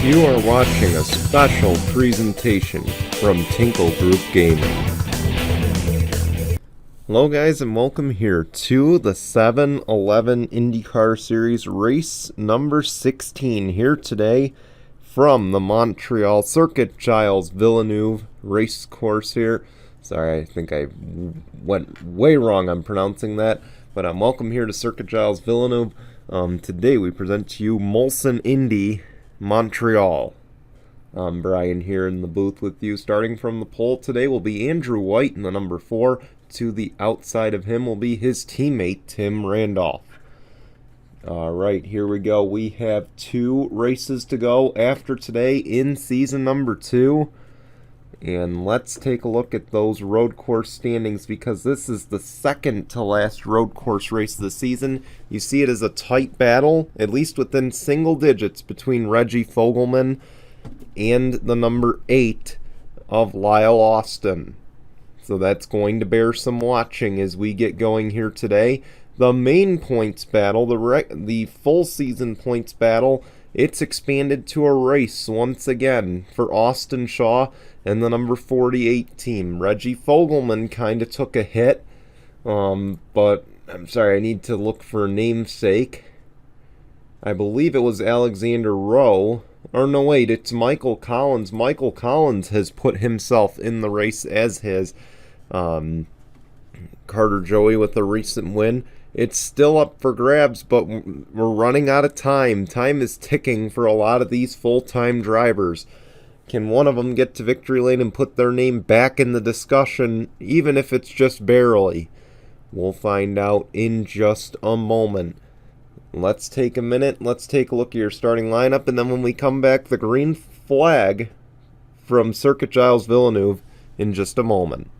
You are watching a special presentation from Tinkle Group Gaming. Hello guys and welcome here to the 7-11 IndyCar Series race number 16 here today from the Montreal Circuit Giles Villeneuve race course here. Sorry, I think I went way wrong on pronouncing that, but welcome here to Circuit Giles Villeneuve. Today we present to you Molson Indy Montreal. Brian here in the booth with you. Starting from the pole today will be Andrew White in the number 4. To the outside of him will be his teammate Tim Randolph. Alright, here we go. We have 2 races to go after today in season number 2. And let's take a look at those road course standings, because this is the second to last road course race of the season. You see it as a tight battle, at least within single digits, between Reggie Fogelman and the number 8 of Lyle Austin. So that's going to bear some watching as we get going here today. The main points battle, the full season points battle, it's expanded to a race once again for Austin Shaw and the number 48 team. Reggie Fogelman kind of took a hit, but I'm sorry, I need to look for a namesake. I believe it was Alexander Rowe. Or no, wait, it's Michael Collins. Michael Collins has put himself in the race, as has Carter Joey with a recent win. It's still up for grabs, but we're running out of time. Time is ticking for a lot of these full-time drivers. Can one of them get to victory lane and put their name back in the discussion, even if it's just barely? We'll find out in just a moment. Let's take a minute. Let's take a look at your starting lineup, and then when we come back, the green flag from Circuit Giles Villeneuve in just a moment.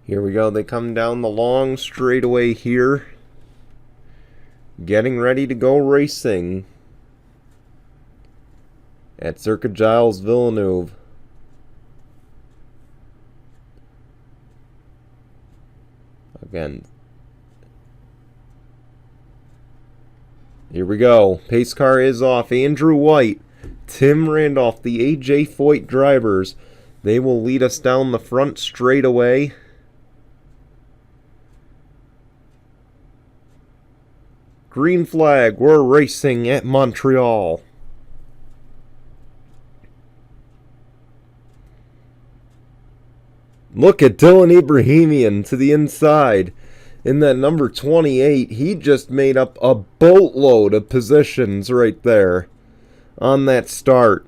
Here we go. They come down the long straightaway here, getting ready to go racing at Circuit Giles Villeneuve. Again, here we go. Pace car is off. Andrew White, Tim Randolph, the AJ Foyt drivers, they will lead us down the front straightaway. Green flag, we're racing at Montreal. Look at Dylan Ibrahimian to the inside. In that number 28, he just made up a boatload of positions right there on that start.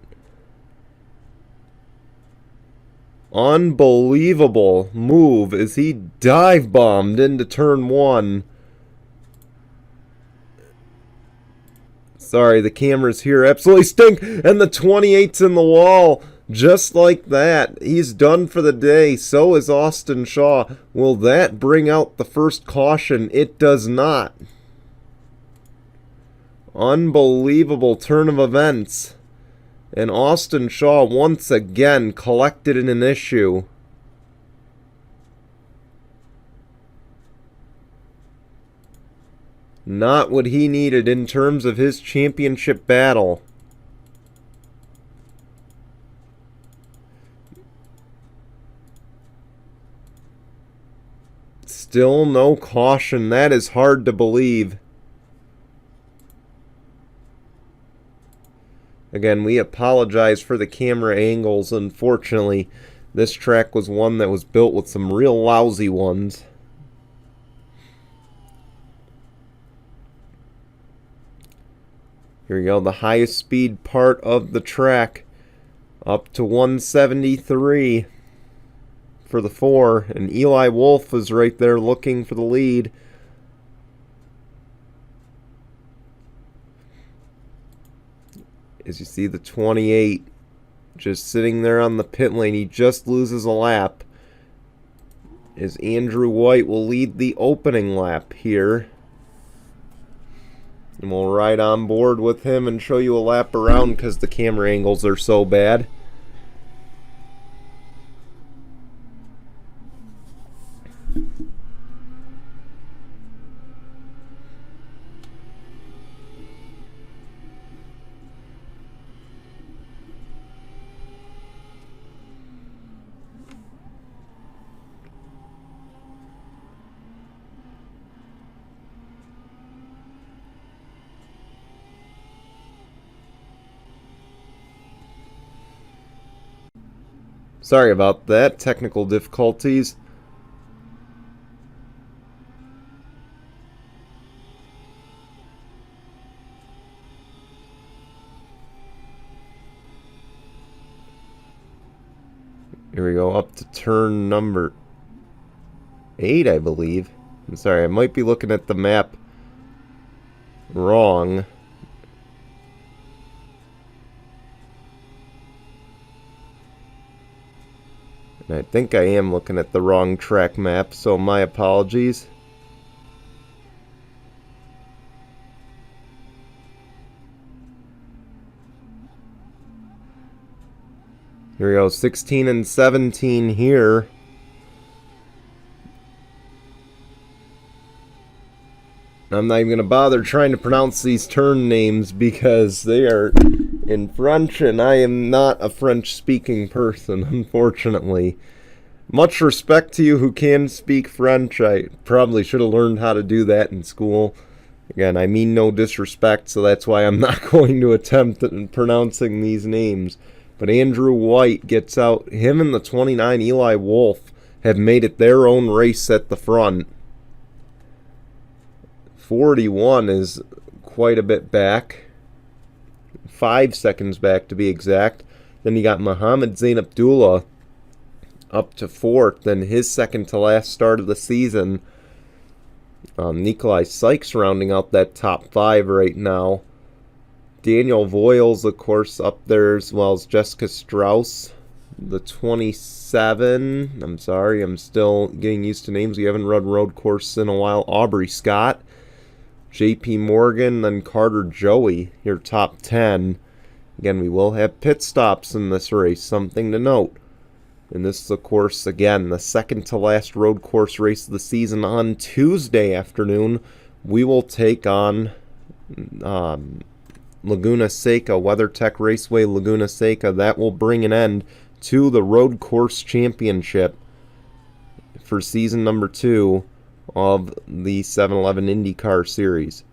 Unbelievable move as he dive bombed into turn 1. Sorry, the cameras here absolutely stink. And the 28's in the wall. Just like that. He's done for the day. So is Austin Shaw. Will that bring out the first caution? It does not. Unbelievable turn of events. And Austin Shaw once again collected in an issue. Not what he needed in terms of his championship battle. Still no caution. That is hard to believe. Again, we apologize for the camera angles. Unfortunately, this track was one that was built with some real lousy ones. Here we go, the highest speed part of the track, up to 173 for the 4, and Eli Wolf is right there looking for the lead. As you see the 28 just sitting there on the pit lane, he just loses a lap. As Andrew White will lead the opening lap here. And we'll ride on board with him and show you a lap around because the camera angles are so bad. Sorry about that, technical difficulties. Here we go, up to turn number 8, I believe. I'm sorry, I might be looking at the map wrong. And I think I am looking at the wrong track map, so my apologies. Here we go, 16 and 17 here. I'm not even going to bother trying to pronounce these turn names because they are in French, and I am not a French-speaking person, unfortunately. Much respect to you who can speak French. I probably should have learned how to do that in school. Again, I mean no disrespect, so that's why I'm not going to attempt at pronouncing these names. But Andrew White gets out. Him and the 29 Eli Wolf have made it their own race at the front. 41 is quite a bit back. 5 seconds back to be exact. Then you got Mohammed Zain Abdullah up to 4th, and his second to last start of the season. Nikolai Sykes rounding out that top 5 right now. Daniel Voiles, of course, up there, as well as Jessica Strauss. The 27, I'm sorry, I'm still getting used to names. We haven't run road course in a while. Aubrey Scott. JP Morgan, then Carter Joey, your top 10. Again, we will have pit stops in this race, something to note. And this is, of course, again, the second to last road course race of the season. On Tuesday afternoon, we will take on Laguna Seca, WeatherTech Raceway Laguna Seca. That will bring an end to the road course championship for season number 2 of the 7-Eleven IndyCar series.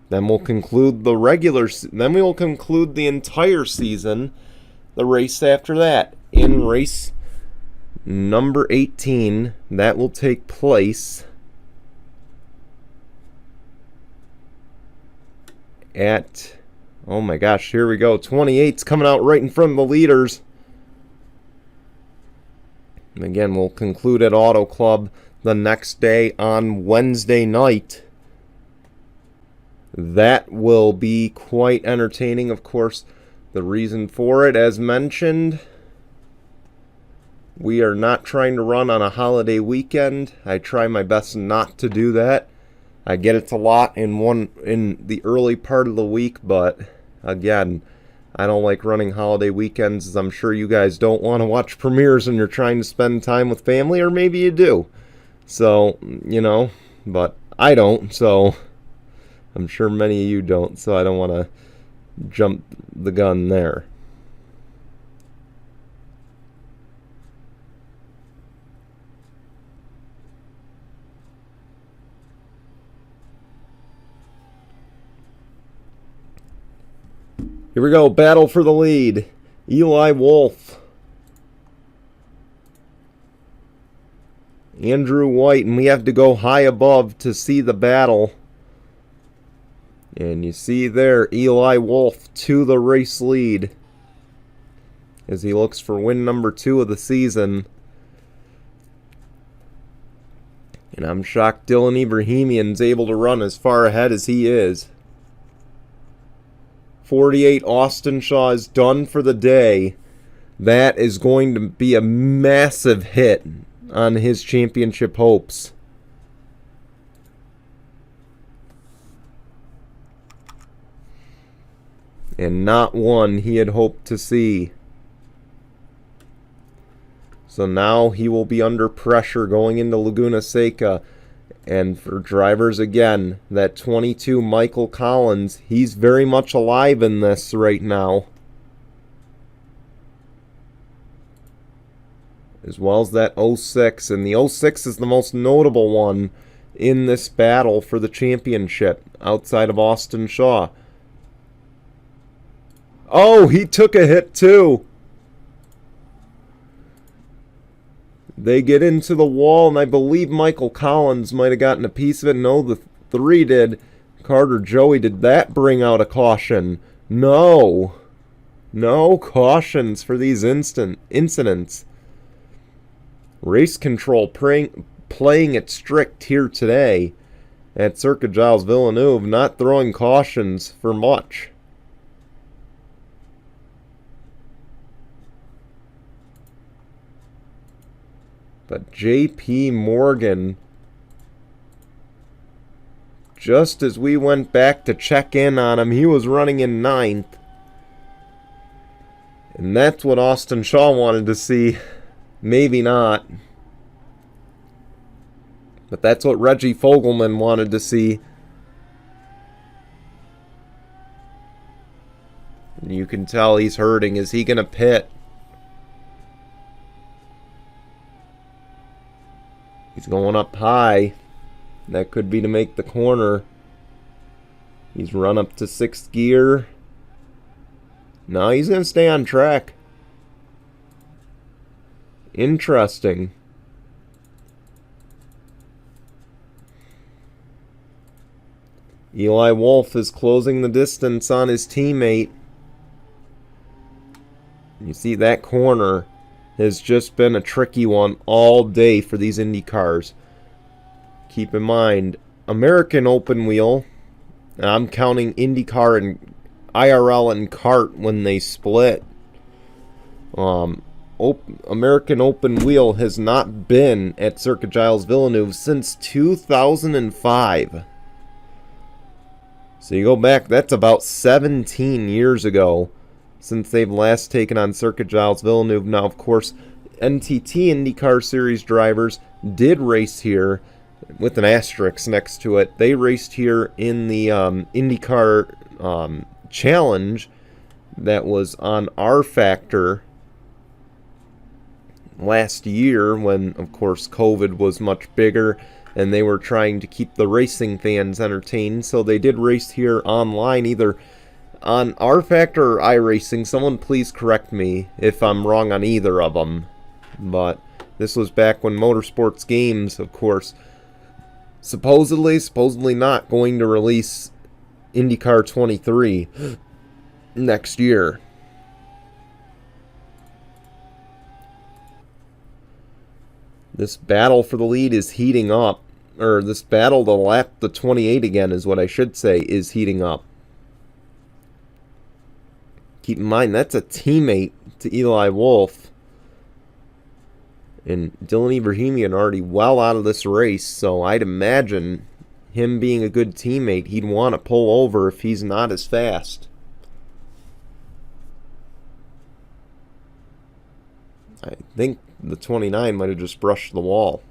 Then we'll conclude the then we will conclude the entire season, the race after that, in race number 18. That will take place at, oh my gosh, here we go. 28's coming out right in front of the leaders. And again, we'll conclude at Auto Club the next day on Wednesday night. That will be quite entertaining, of course. The reason for it, as mentioned, we are not trying to run on a holiday weekend. I try my best not to do that. I get it a lot in the early part of the week, but again, I don't like running holiday weekends, as I'm sure you guys don't want to watch premieres when you're trying to spend time with family, or maybe you do. So, you know, but I don't, so I'm sure many of you don't, so I don't want to jump the gun there. Here we go, battle for the lead. Eli Wolf, Andrew White, and we have to go high above to see the battle. And you see there, Eli Wolf to the race lead as he looks for win number 2 of the season. And I'm shocked Dylan Ibrahimian's able to run as far ahead as he is. 48, Austin Shaw is done for the day. That is going to be a massive hit on his championship hopes. and not one he had hoped to see. So now he will be under pressure going into Laguna Seca. And for drivers, again, that 22 Michael Collins, he's very much alive in this right now. As well as that 06. And the 06 is the most notable one in this battle for the championship, outside of Austin Shaw. Oh, he took a hit too. They get into the wall, and I believe Michael Collins might have gotten a piece of it. No, the 3 did. Carter Joey, did that bring out a caution? No. No cautions for these incidents. Race control playing it strict here today at Circuit Gilles Villeneuve, not throwing cautions for much. But J.P. Morgan, just as we went back to check in on him, he was running in 9th. And that's what Austin Shaw wanted to see. Maybe not. But that's what Reggie Fogelman wanted to see. And you can tell he's hurting. Is he going to pit? He's going up high. That could be to make the corner. He's run up to 6th gear. No, he's going to stay on track. Interesting. Eli Wolf is closing the distance on his teammate. You see that corner has just been a tricky one all day for these Indy cars. Keep in mind, American open wheel, I'm counting IndyCar and IRL and kart when they split. American open wheel has not been at Circuit Gilles Villeneuve since 2005. So you go back, that's about 17 years ago since they've last taken on Circuit Gilles Villeneuve. Now, of course, NTT IndyCar Series drivers did race here with an asterisk next to it. They raced here in the IndyCar Challenge that was on R Factor last year when, of course, COVID was much bigger and they were trying to keep the racing fans entertained. So they did race here online, either on R Factor or iRacing. Someone please correct me if I'm wrong on either of them. But this was back when Motorsports Games, of course, supposedly not going to release IndyCar 23 next year. This battle for the lead is heating up. Or this battle to lap the 28 again is what I should say, is heating up. Keep in mind, that's a teammate to Eli Wolf. And Dylan Ibrahimian already well out of this race, so I'd imagine him being a good teammate, he'd want to pull over if he's not as fast. I think the 29 might have just brushed the wall.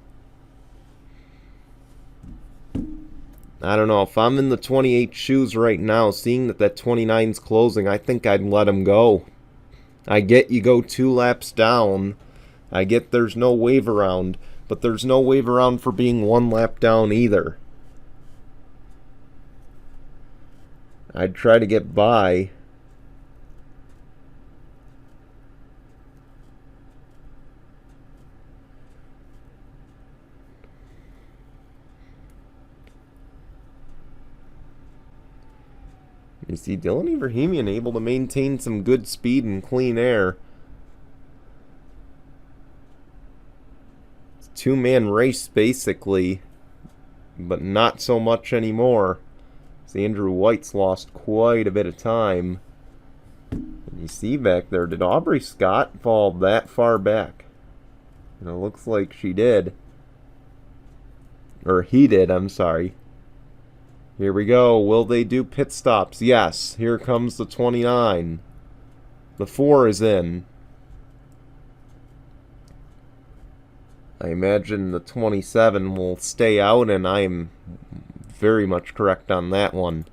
I don't know. If I'm in the 28 shoes right now, seeing that 29's closing, I think I'd let him go. I get you go 2 laps down. I get there's no wave around, but there's no wave around for being 1 lap down either. I'd try to get by. You see Dylan Ibrahimian able to maintain some good speed and clean air. It's a 2-man race basically, but not so much anymore. See, Andrew White's lost quite a bit of time. And you see back there, did Aubrey Scott fall that far back? And it looks like she did. Or he did, I'm sorry. Here we go. Will they do pit stops? Yes. Here comes the 29. The 4 is in. I imagine the 27 will stay out, and I am very much correct on that one.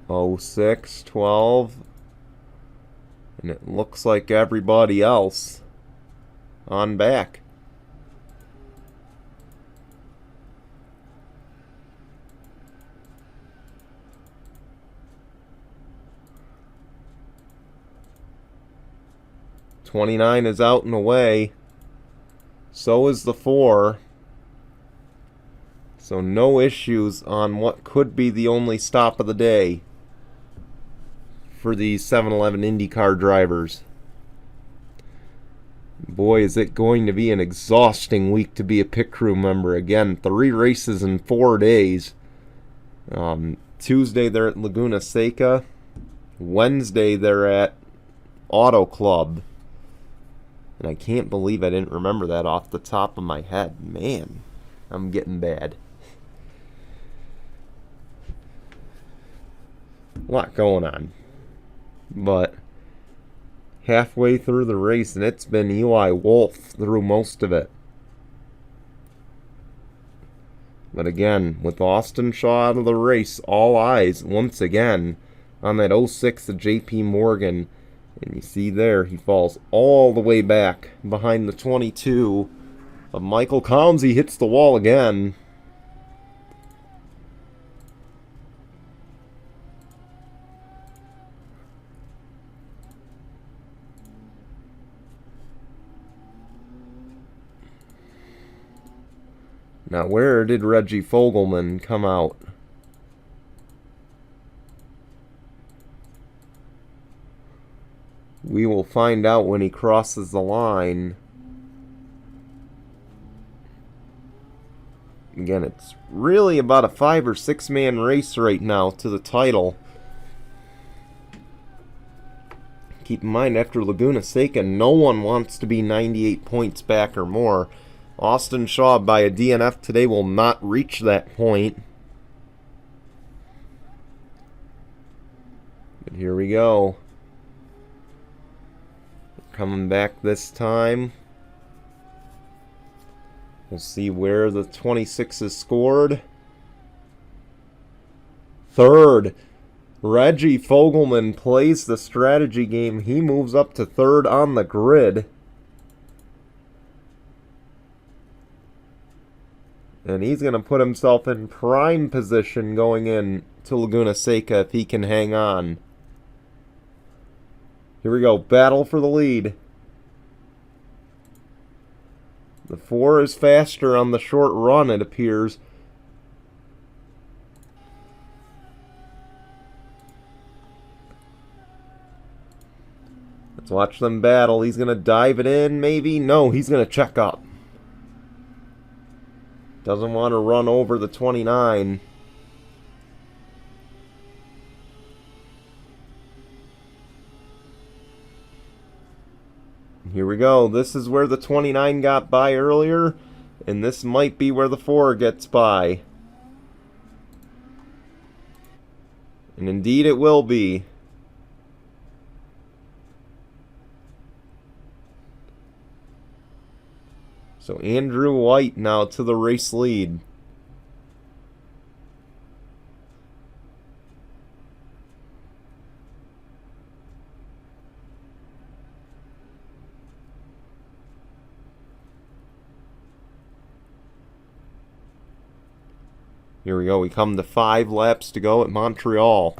Oh, 6, 12. And it looks like everybody else on back. '29 is out and away. So is the 4. So no issues on what could be the only stop of the day for these 7-Eleven IndyCar drivers. Boy, is it going to be an exhausting week to be a pit crew member. Again, 3 races in 4 days. Tuesday they're at Laguna Seca. Wednesday they're at Auto Club. And I can't believe I didn't remember that off the top of my head. Man, I'm getting bad. A lot going on. But halfway through the race, and it's been Eli Wolf through most of it. But again, with Austin Shaw out of the race, all eyes once again on that 06 of JP Morgan. And you see there, he falls all the way back behind the 22 of Michael Collins. He hits the wall again. Now, where did Reggie Fogelman come out? We will find out when he crosses the line. Again, it's really about a 5 or 6 man race right now to the title. Keep in mind, after Laguna Seca, no one wants to be 98 points back or more. Austin Shaw, by a DNF today, will not reach that point. But here we go. Coming back this time. We'll see where the 26 is scored. Third. Reggie Fogelman plays the strategy game. He moves up to third on the grid. And he's going to put himself in prime position going in to Laguna Seca if he can hang on. Here we go. Battle for the lead. The 4 is faster on the short run, it appears. Let's watch them battle. He's going to dive it in, maybe? No, he's going to check up. Doesn't want to run over the 29. Here we go. This is where the 29 got by earlier, and this might be where the 4 gets by. And indeed it will be. So Andrew White now to the race lead. Here we go. We come to 5 laps to go at Montreal.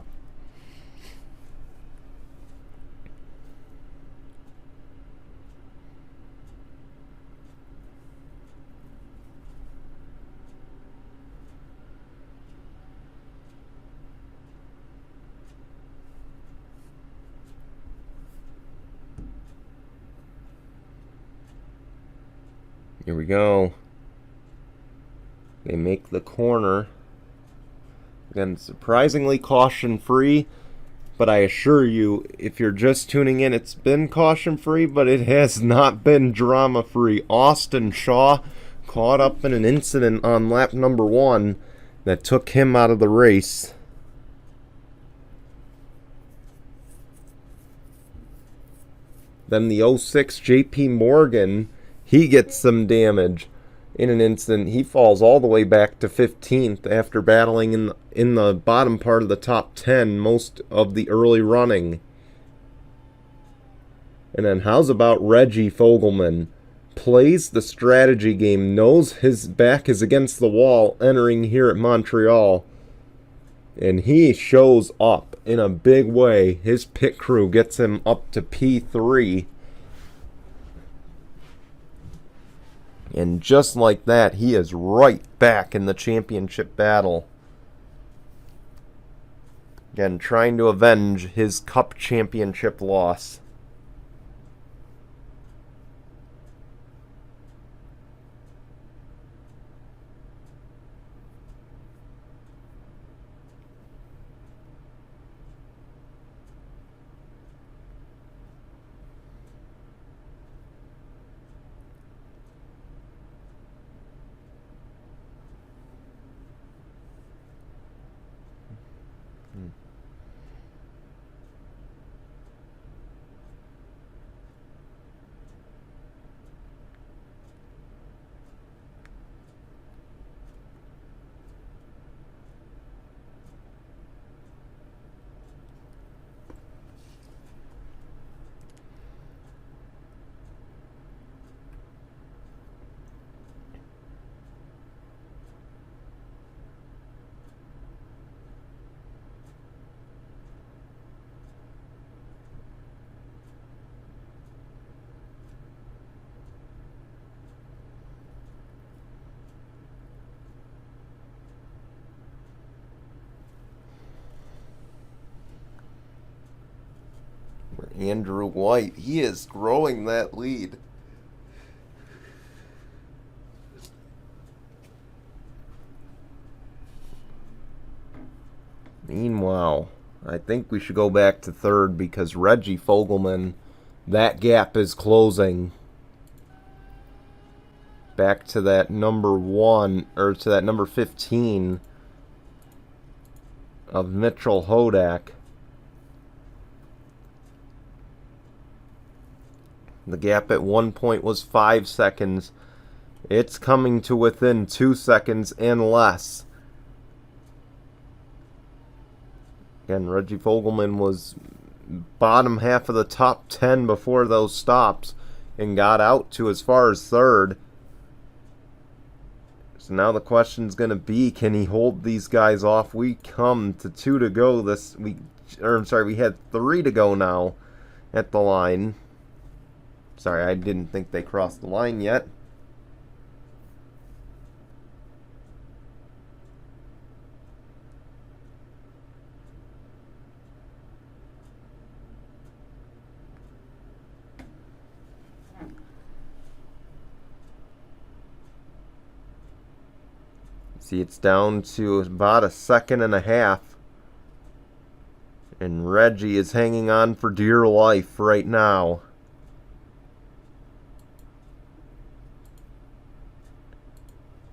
Here we go. They make the corner. Again, surprisingly caution-free. But I assure you, if you're just tuning in, it's been caution-free, but it has not been drama-free. Austin Shaw caught up in an incident on lap number 1 that took him out of the race. Then the 06 JP Morgan, he gets some damage in an incident. He falls all the way back to 15th after battling in the bottom part of the top 10 most of the early running. And then how's about Reggie Fogelman? Plays the strategy game, knows his back is against the wall entering here at Montreal. And he shows up in a big way. His pit crew gets him up to P3. And just like that, he is right back in the championship battle. Again, trying to avenge his Cup championship loss. Andrew White, he is growing that lead. Meanwhile, I think we should go back to third because Reggie Fogelman, that gap is closing. Back to that number 1, or to that number 15 of Mitchell Hodak. The gap at one point was 5 seconds. It's coming to within 2 seconds and less. Again, Reggie Fogelman was bottom half of the top 10 before those stops and got out to as far as third. So now the question's going to be, can he hold these guys off? We come to 2 to go this week. Or I'm sorry, we had 3 to go now at the line. Sorry, I didn't think they crossed the line yet. See, it's down to about a second and a half. And Reggie is hanging on for dear life right now.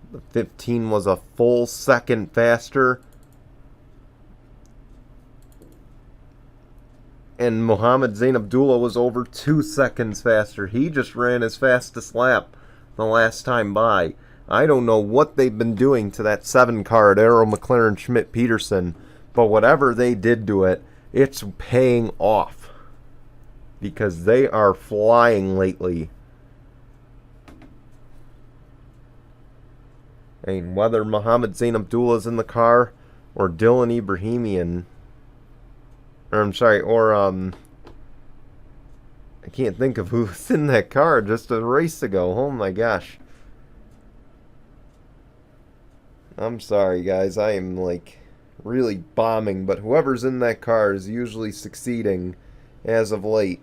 The 15 was a full second faster. And Mohammed Zain Abdullah was over 2 seconds faster. He just ran his fastest lap the last time by. I don't know what they've been doing to that 7 car at Arrow McLaren Schmidt Peterson, but whatever they did to it, it's paying off. Because they are flying lately. And whether Mohammed Zain Abdullah's in the car or Dylan Ibrahimian, or I'm sorry, or I can't think of who's in that car just a race ago. Oh my gosh. I'm sorry guys, I am like really bombing, but whoever's in that car is usually succeeding as of late.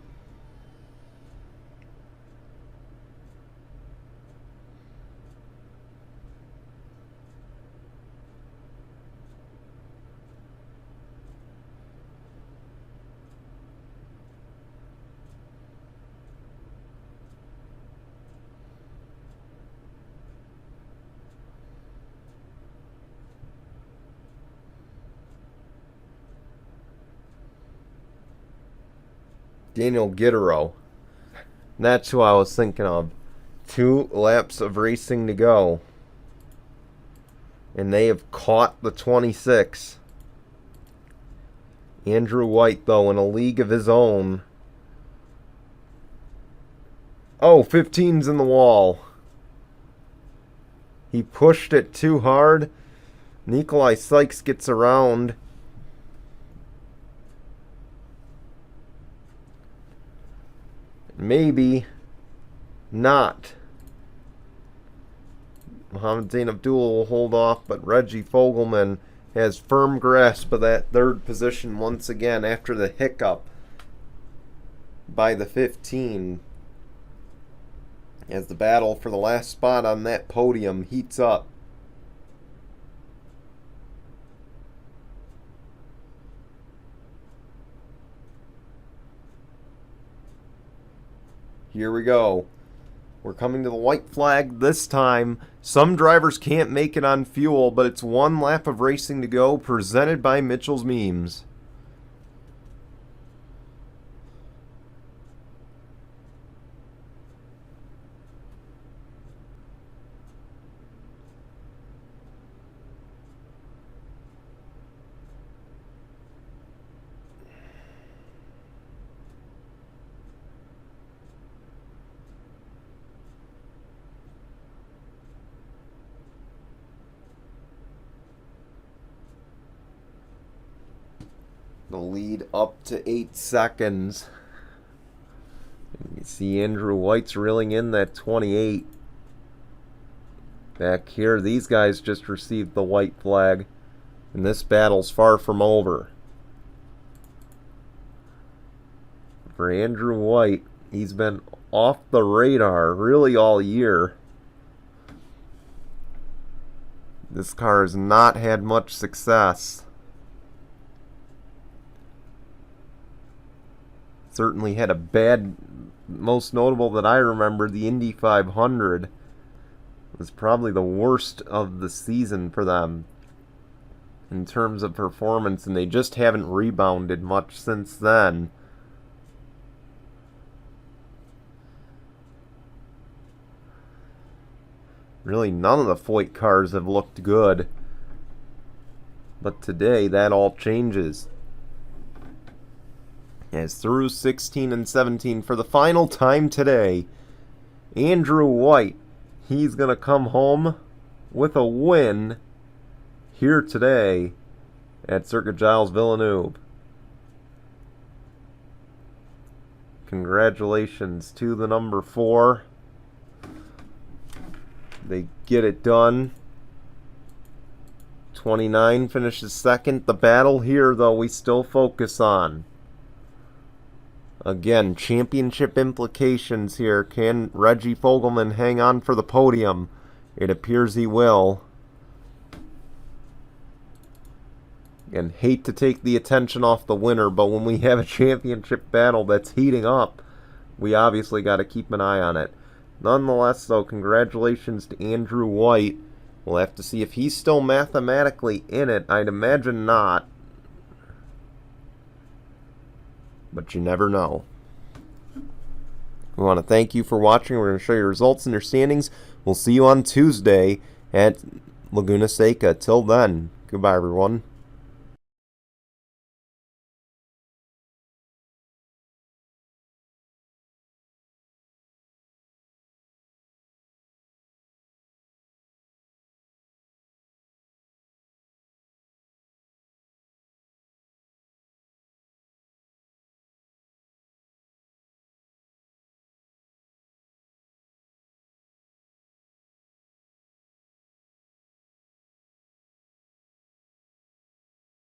Daniel Gittero. That's who I was thinking of. 2 laps of racing to go. And they have caught the 26. Andrew White, though, in a league of his own. Oh, 15's in the wall. He pushed it too hard. Nikolai Sykes gets around. Maybe not. Mohammed Zain Abdul will hold off, but Reggie Fogelman has firm grasp of that 3rd position once again after the hiccup by the 15. As the battle for the last spot on that podium heats up. Here we go. We're coming to the white flag this time. Some drivers can't make it on fuel, but it's 1 lap of racing to go, presented by Mitchell's Memes. The lead up to 8 seconds. And you see Andrew White's reeling in that 28. Back here, these guys just received the white flag. And this battle's far from over. For Andrew White, he's been off the radar really all year. This car has not had much success. Certainly had a bad, most notable that I remember, the Indy 500 was probably the worst of the season for them in terms of performance, and they just haven't rebounded much since then. Really, none of the Foyt cars have looked good, but today that all changes. As through 16 and 17 for the final time today, Andrew White, he's going to come home with a win here today at Circuit Gilles Villeneuve. Congratulations to the number 4. They get it done. 29 finishes second. The battle here, though, we still focus on. Again, championship implications here. Can Reggie Fogelman hang on for the podium? It appears he will. And hate to take the attention off the winner, but when we have a championship battle that's heating up, we obviously got to keep an eye on it. Nonetheless, though, congratulations to Andrew White. We'll have to see if he's still mathematically in it. I'd imagine not. But you never know. We want to thank you for watching. We're going to show you results and your standings. We'll see you on Tuesday at Laguna Seca. Till then, goodbye, everyone.